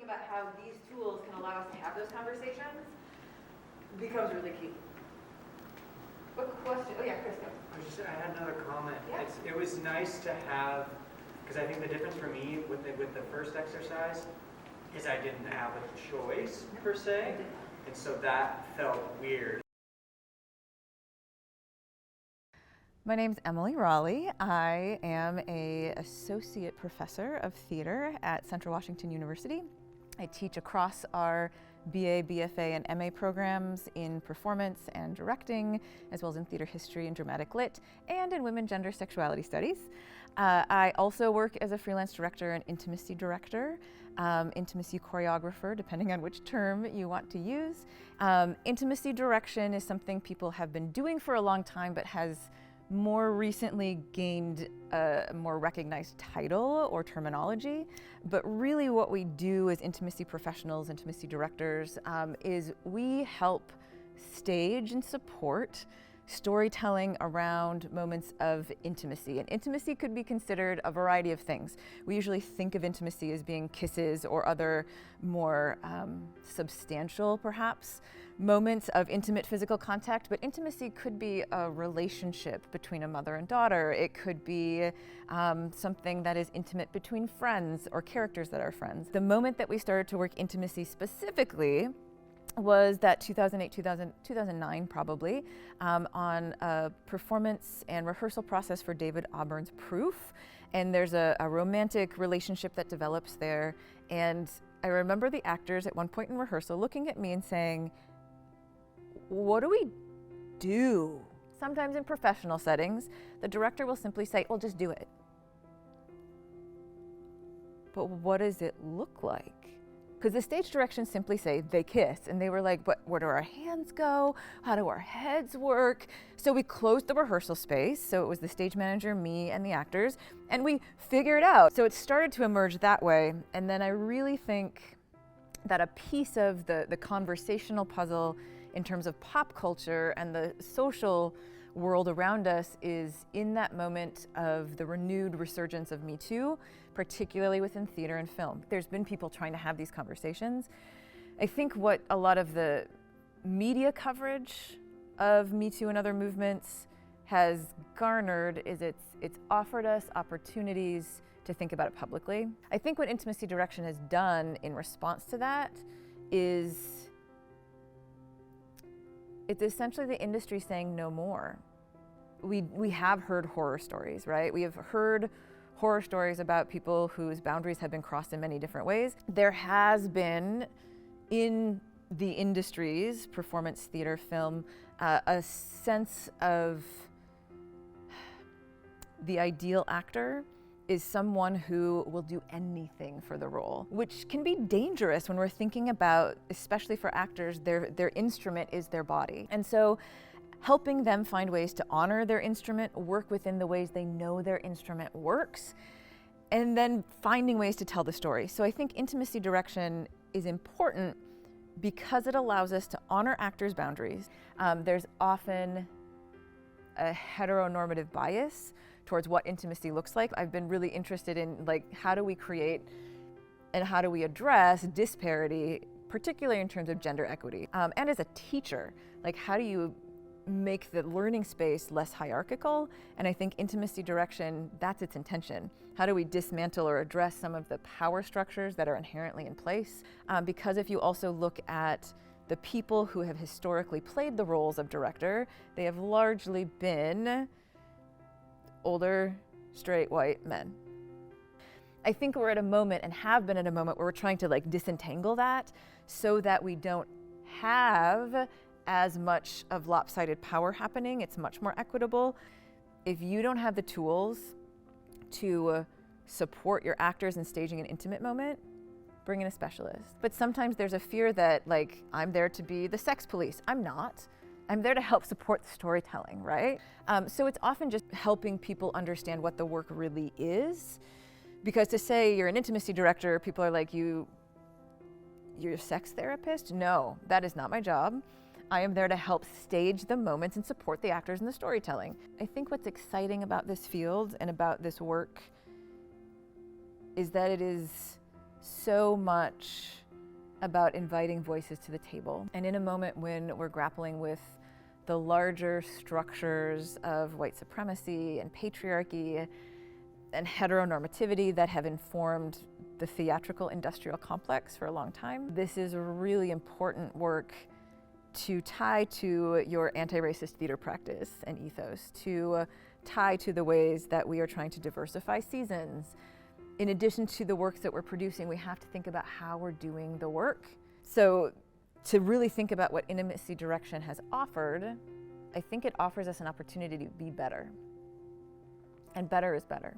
about how these tools can allow us to have those conversations becomes really key. What question? Oh yeah, Chris, go. I had another comment. Yeah. It was nice to have, because I think the difference for me with the first exercise is I didn't have a choice per se, and so that felt weird. My name's Emily Rollie. I am an associate professor of theater at Central Washington University. I teach across our BA, BFA, and MA programs in performance and directing, as well as in theater history and dramatic lit, and in women, gender, sexuality studies. I also work as a freelance director and intimacy director, intimacy choreographer, depending on which term you want to use. Intimacy direction is something people have been doing for a long time, but has more recently gained a more recognized title or terminology. But really what we do as intimacy professionals, intimacy directors, is we help stage and support storytelling around moments of intimacy. And intimacy could be considered a variety of things. We usually think of intimacy as being kisses or other more substantial, perhaps, moments of intimate physical contact, but intimacy could be a relationship between a mother and daughter. It could be something that is intimate between friends or characters that are friends. The moment that we started to work intimacy specifically was that 2009 probably, on a performance and rehearsal process for David Auburn's Proof. And there's a romantic relationship that develops there. And I remember the actors at one point in rehearsal looking at me and saying, "What do we do?" Sometimes in professional settings, the director will simply say, "Well, just do it." But what does it look like? Because the stage directions simply say they kiss, and they were like, but where do our hands go? How do our heads work? So we closed the rehearsal space, so it was the stage manager, me, and the actors, and we figured it out. So it started to emerge that way, and then I really think that a piece of the conversational puzzle in terms of pop culture and the social world around us is in that moment of the renewed resurgence of Me Too, particularly within theater and film. There's been people trying to have these conversations. I think what a lot of the media coverage of Me Too and other movements has garnered is it's offered us opportunities to think about it publicly. I think what intimacy direction has done in response to that is it's essentially the industry saying no more. We have heard horror stories, right? We have heard horror stories about people whose boundaries have been crossed in many different ways. There has been, in the industries, performance, theater, film, a sense of the ideal actor is someone who will do anything for the role, which can be dangerous when we're thinking about, especially for actors, their instrument is their body. And so helping them find ways to honor their instrument, work within the ways they know their instrument works, and then finding ways to tell the story. So I think intimacy direction is important because it allows us to honor actors' boundaries. There's often a heteronormative bias towards what intimacy looks like. I've been really interested in how do we create and how do we address disparity, particularly in terms of gender equity. And as a teacher, how do you make the learning space less hierarchical? And I think intimacy direction, that's its intention. How do we dismantle or address some of the power structures that are inherently in place? Because if you also look at the people who have historically played the roles of director, they have largely been older, straight, white men. I think we're at a moment, and have been at a moment, where we're trying to disentangle that so that we don't have as much of lopsided power happening. It's much more equitable. If you don't have the tools to support your actors in staging an intimate moment, bring in a specialist. But sometimes there's a fear that I'm there to be the sex police. I'm not. I'm there to help support the storytelling, right? So it's often just helping people understand what the work really is. Because to say you're an intimacy director, people are like, you're a sex therapist? No, that is not my job. I am there to help stage the moments and support the actors in the storytelling. I think what's exciting about this field and about this work is that it is so much about inviting voices to the table. And in a moment when we're grappling with the larger structures of white supremacy and patriarchy and heteronormativity that have informed the theatrical industrial complex for a long time, this is a really important work to tie to your anti-racist theater practice and ethos, to tie to the ways that we are trying to diversify seasons. In addition to the works that we're producing, we have to think about how we're doing the work. So to really think about what Intimacy Direction has offered, I think it offers us an opportunity to be better. And better is better.